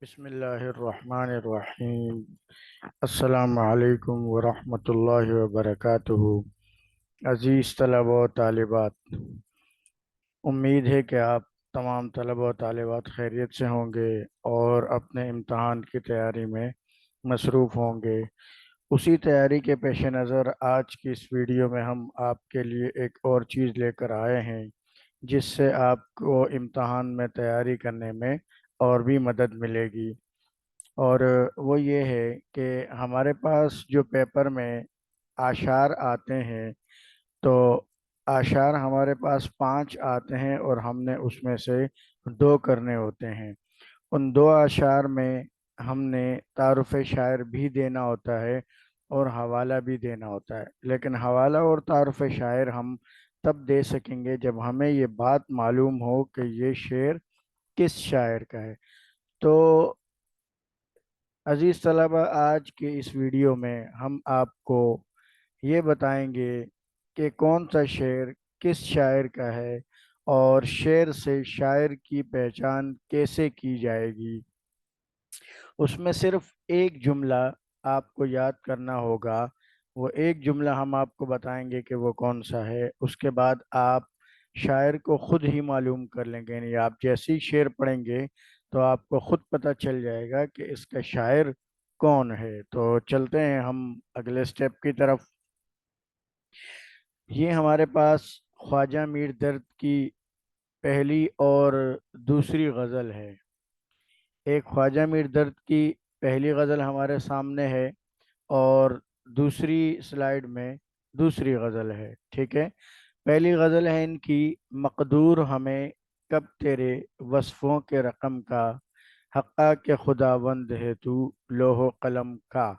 بسم اللہ الرحمن الرحیم۔ السلام علیکم ورحمۃ اللہ وبرکاتہ۔ عزیز طلبہ و طالبات، امید ہے کہ آپ تمام طلبہ و طالبات خیریت سے ہوں گے اور اپنے امتحان کی تیاری میں مصروف ہوں گے۔ اسی تیاری کے پیش نظر آج کی اس ویڈیو میں ہم آپ کے لیے ایک اور چیز لے کر آئے ہیں جس سے آپ کو امتحان میں تیاری کرنے میں اور بھی مدد ملے گی، اور وہ یہ ہے کہ ہمارے پاس جو پیپر میں اعشار آتے ہیں، تو اعشار ہمارے پاس 5 آتے ہیں اور ہم نے اس میں سے 2 کرنے ہوتے ہیں۔ ان 2 اعشار میں ہم نے تعارف شاعر بھی دینا ہوتا ہے اور حوالہ بھی دینا ہوتا ہے، لیکن حوالہ اور تعارف شاعر ہم تب دے سکیں گے جب ہمیں یہ بات معلوم ہو کہ یہ شعر کس شاعر کا ہے۔ تو عزیز طلبہ، آج کے اس ویڈیو میں ہم آپ کو یہ بتائیں گے کہ کون سا شعر کس شاعر کا ہے اور شعر سے شاعر کی پہچان کیسے کی جائے گی۔ اس میں صرف ایک جملہ آپ کو یاد کرنا ہوگا، وہ ایک جملہ ہم آپ کو بتائیں گے کہ وہ کون سا ہے۔ اس کے بعد آپ شاعر کو خود ہی معلوم کر لیں گے، یعنی آپ جیسے ہی شعر پڑھیں گے تو آپ کو خود پتہ چل جائے گا کہ اس کا شاعر کون ہے۔ تو چلتے ہیں ہم اگلے سٹیپ کی طرف۔ یہ ہمارے پاس خواجہ میر درد کی پہلی اور دوسری غزل ہے۔ ایک خواجہ میر درد کی پہلی غزل ہمارے سامنے ہے اور دوسری سلائیڈ میں دوسری غزل ہے، ٹھیک ہے۔ پہلی غزل ہے ان کی: مقدور ہمیں کب تیرے وصفوں کے رقم کا، حقا کہ خداوند ہے تو لوح و قلم کا۔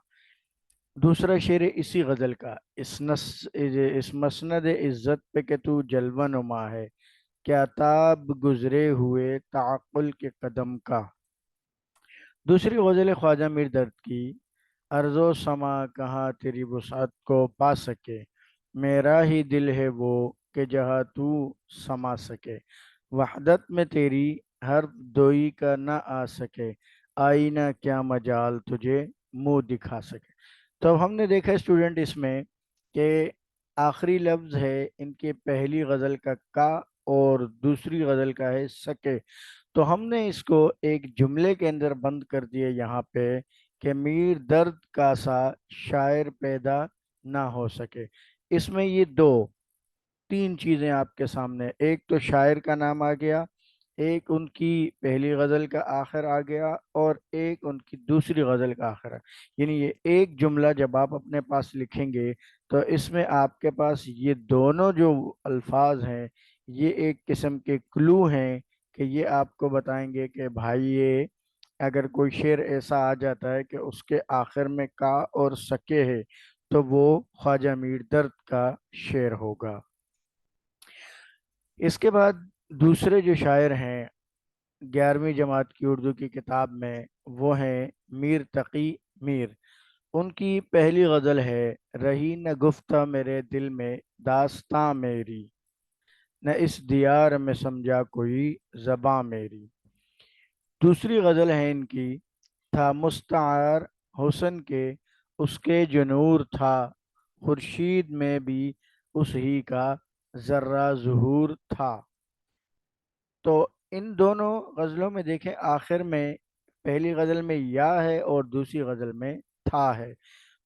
دوسرا شعر اسی غزل کا: اس مسند عزت پہ کہ تو جلوہ نما ہے، کیا تاب گزرے ہوئے تعقل کے قدم کا۔ دوسری غزل خواجہ میر درد کی: ارض و سما کہاں تیری وسعت کو پا سکے، میرا ہی دل ہے وہ کہ جہاں تو سما سکے، وحدت میں تیری حرف دوئی کا نہ آ سکے، آئینہ کیا مجال تجھے منہ دکھا سکے۔ تو اب ہم نے دیکھا اسٹوڈنٹ اس میں کہ آخری لفظ ہے ان کی پہلی غزل کا اور دوسری غزل کا ہے سکے۔ تو ہم نے اس کو ایک جملے کے اندر بند کر دیے یہاں پہ کہ میر درد کا سا شاعر پیدا نہ ہو سکے۔ اس میں یہ 3 چیزیں آپ کے سامنے، ایک تو شاعر کا نام آ گیا، ایک ان کی پہلی غزل کا آخر آ گیا، اور ایک ان کی دوسری غزل کا آخر ہے۔ یعنی یہ ایک جملہ جب آپ اپنے پاس لکھیں گے تو اس میں آپ کے پاس یہ دونوں جو الفاظ ہیں یہ ایک قسم کے کلو ہیں کہ یہ آپ کو بتائیں گے کہ بھائی یہ اگر کوئی شعر ایسا آ جاتا ہے کہ اس کے آخر میں کا اور سکے ہے تو وہ خواجہ میر درد کا شعر ہوگا۔ اس کے بعد دوسرے جو شاعر ہیں 11ویں جماعت کی اردو کی کتاب میں، وہ ہیں میر تقی میر۔ ان کی پہلی غزل ہے: رہی نہ گفتہ میرے دل میں داستاں میری، نہ اس دیار میں سمجھا کوئی زباں میری۔ دوسری غزل ہے ان کی: تھا مستعار حسن کے اس کے جو نور تھا، خورشید میں بھی اس ہی کا ذرہ ظہور تھا۔ تو ان دونوں غزلوں میں دیکھیں آخر میں پہلی غزل میں یا ہے اور دوسری غزل میں تھا ہے۔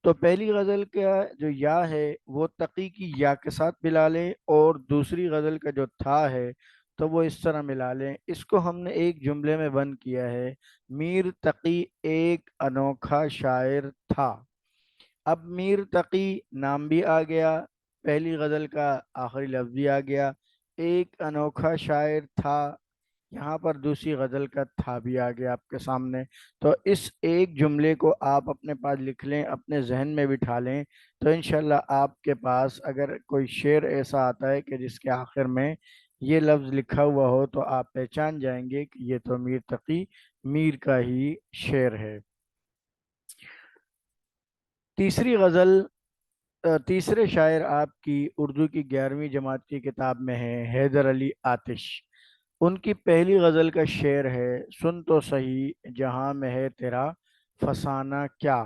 تو پہلی غزل کا جو یا ہے وہ تقی کی یا کے ساتھ ملا لیں، اور دوسری غزل کا جو تھا ہے تو وہ اس طرح ملا لیں۔ اس کو ہم نے ایک جملے میں بند کیا ہے: میر تقی ایک انوکھا شاعر تھا۔ اب میر تقی نام بھی آ گیا، پہلی غزل کا آخری لفظ بھی آ گیا، ایک انوکھا شاعر تھا، یہاں پر دوسری غزل کا تھا بھی آ گیا آپ کے سامنے۔ تو اس ایک جملے کو آپ اپنے پاس لکھ لیں، اپنے ذہن میں بٹھا لیں، تو انشاءاللہ آپ کے پاس اگر کوئی شعر ایسا آتا ہے کہ جس کے آخر میں یہ لفظ لکھا ہوا ہو تو آپ پہچان جائیں گے کہ یہ تو میر تقی میر کا ہی شعر ہے۔ تیسری غزل تیسرے شاعر آپ کی اردو کی 11ویں جماعت کی کتاب میں ہیں حیدر علی آتش۔ ان کی پہلی غزل کا شعر ہے، سن تو صحیح جہاں میں ہے تیرا فسانہ کیا،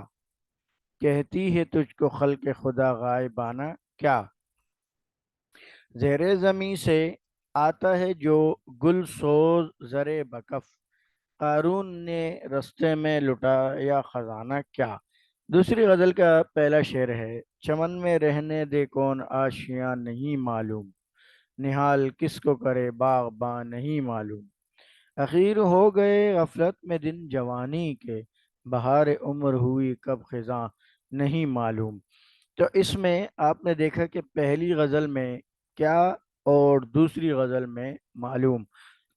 کہتی ہے تجھ کو خلق خدا غائبانہ کیا، زیر زمیں سے آتا ہے جو گل سوز زرے بکف، قارون نے رستے میں لٹایا خزانہ کیا۔ دوسری غزل کا پہلا شعر ہے، چمن میں رہنے دے کون آشیاں نہیں معلوم، نہال کس کو کرے باغباں نہیں معلوم، اخیر ہو گئے غفلت میں دن جوانی کے، بہار عمر ہوئی کب خزاں نہیں معلوم۔ تو اس میں آپ نے دیکھا کہ پہلی غزل میں کیا اور دوسری غزل میں معلوم،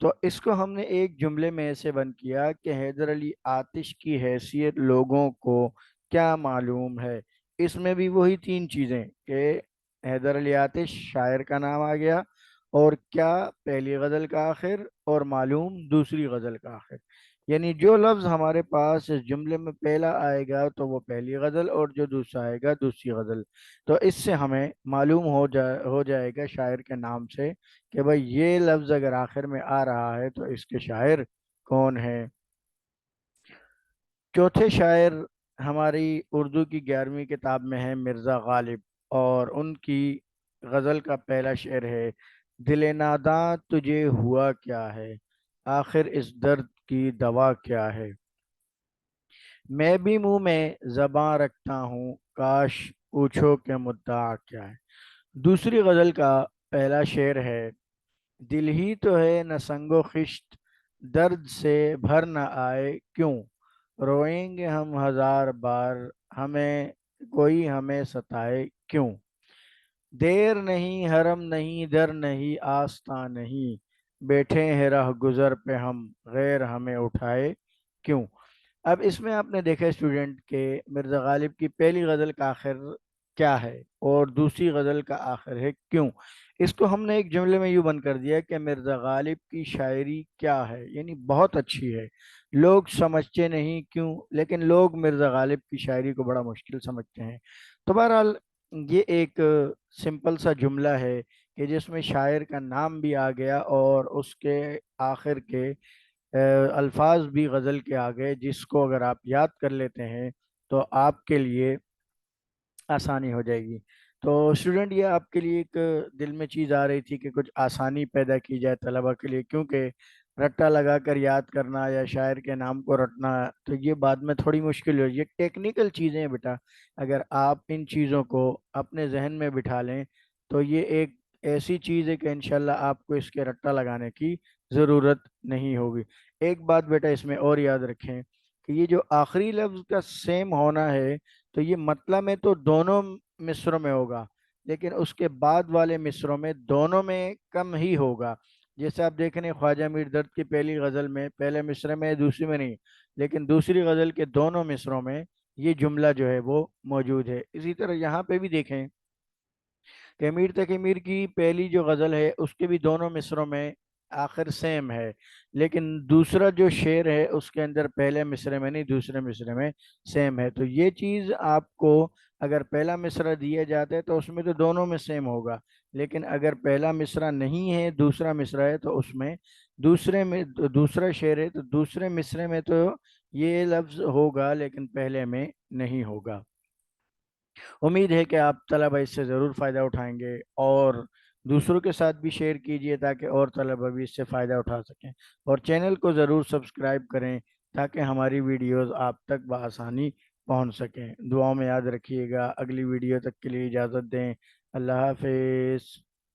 تو اس کو ہم نے ایک جملے میں ایسے بند کیا کہ حیدر علی آتش کی حیثیت لوگوں کو کیا معلوم ہے۔ اس میں بھی وہی تین چیزیں کہ حیدر علی آتش شاعر کا نام آ گیا، اور کیا پہلی غزل کا آخر، اور معلوم دوسری غزل کا آخر، یعنی جو لفظ ہمارے پاس اس جملے میں پہلا آئے گا تو وہ پہلی غزل، اور جو دوسرا آئے گا دوسری غزل۔ تو اس سے ہمیں معلوم ہو جائے گا شاعر کے نام سے کہ بھائی یہ لفظ اگر آخر میں آ رہا ہے تو اس کے شاعر کون ہے۔ چوتھے شاعر ہماری اردو کی 11ویں کتاب میں ہے مرزا غالب، اور ان کی غزل کا پہلا شعر ہے، دل ناداں تجھے ہوا کیا ہے، آخر اس درد کی دوا کیا ہے، میں بھی منہ میں زباں رکھتا ہوں، کاش پوچھو کہ مدعا کیا ہے۔ دوسری غزل کا پہلا شعر ہے، دل ہی تو ہے نہ سنگ و خشت، درد سے بھر نہ آئے کیوں، روئیں گے ہم ہزار بار، ہمیں کوئی ہمیں ستائے کیوں، دیر نہیں حرم نہیں در نہیں آستاں نہیں، بیٹھے ہیں راہ گزر پہ ہم، غیر ہمیں اٹھائے کیوں۔ اب اس میں آپ نے دیکھا اسٹوڈنٹ کہ مرزا غالب کی پہلی غزل کا آخر کیا ہے اور دوسری غزل کا آخر ہے کیوں۔ اس کو ہم نے ایک جملے میں یوں بند کر دیا کہ مرزا غالب کی شاعری کیا ہے، یعنی بہت اچھی ہے، لوگ سمجھتے نہیں کیوں، لیکن لوگ مرزا غالب کی شاعری کو بڑا مشکل سمجھتے ہیں۔ تو بہرحال یہ ایک سمپل سا جملہ ہے کہ جس میں شاعر کا نام بھی آ گیا اور اس کے آخر کے الفاظ بھی غزل کے آ گئے، جس کو اگر آپ یاد کر لیتے ہیں تو آپ کے لیے آسانی ہو جائے گی۔ تو اسٹوڈنٹ یہ آپ کے لیے ایک دل میں چیز آ رہی تھی کہ کچھ آسانی پیدا کی جائے طلبہ کے لیے، کیونکہ رٹا لگا کر یاد کرنا یا شاعر کے نام کو رٹنا تو یہ بعد میں تھوڑی مشکل ہو، یہ ٹیکنیکل چیزیں ہیں بیٹا، اگر آپ ان چیزوں کو اپنے ذہن میں بٹھا لیں تو یہ ایک ایسی چیز ہے کہ انشاءاللہ آپ کو اس کے رٹا لگانے کی ضرورت نہیں ہوگی۔ ایک بات بیٹا اس میں اور یاد رکھیں کہ یہ جو آخری لفظ کا سیم ہونا ہے تو یہ مطلب میں تو دونوں مصروں میں ہوگا، لیکن اس کے بعد والے مصروں میں دونوں میں کم ہی ہوگا۔ جیسے آپ دیکھ رہے ہیں خواجہ میر درد کی پہلی غزل میں پہلے مصرے میں دوسری میں نہیں، لیکن دوسری غزل کے دونوں مصروں میں یہ جملہ جو ہے وہ موجود ہے۔ اسی طرح یہاں پہ بھی دیکھیں کہ امیر تقی میر کی پہلی جو غزل ہے اس کے بھی دونوں مصروں میں آخر سیم ہے، لیکن دوسرا جو شعر ہے اس کے اندر پہلے مصرے میں نہیں دوسرے مصرے میں سیم ہے۔ تو یہ چیز آپ کو اگر پہلا مصرع دیا جاتا ہے تو اس میں تو دونوں میں سیم ہوگا، لیکن اگر پہلا مصرع نہیں ہے دوسرا مصرع ہے تو اس میں دوسرے میں دوسرا شعر ہے تو دوسرے مصرے میں تو یہ لفظ ہوگا لیکن پہلے میں نہیں ہوگا۔ امید ہے کہ آپ طلبہ اس سے ضرور فائدہ اٹھائیں گے اور دوسروں کے ساتھ بھی شیئر کیجئے تاکہ اور طلبہ بھی اس سے فائدہ اٹھا سکیں، اور چینل کو ضرور سبسکرائب کریں تاکہ ہماری ویڈیوز آپ تک بآسانی پہنچ سکیں۔ دعاؤں میں یاد رکھیے گا۔ اگلی ویڈیو تک کے لیے اجازت دیں۔ اللہ حافظ۔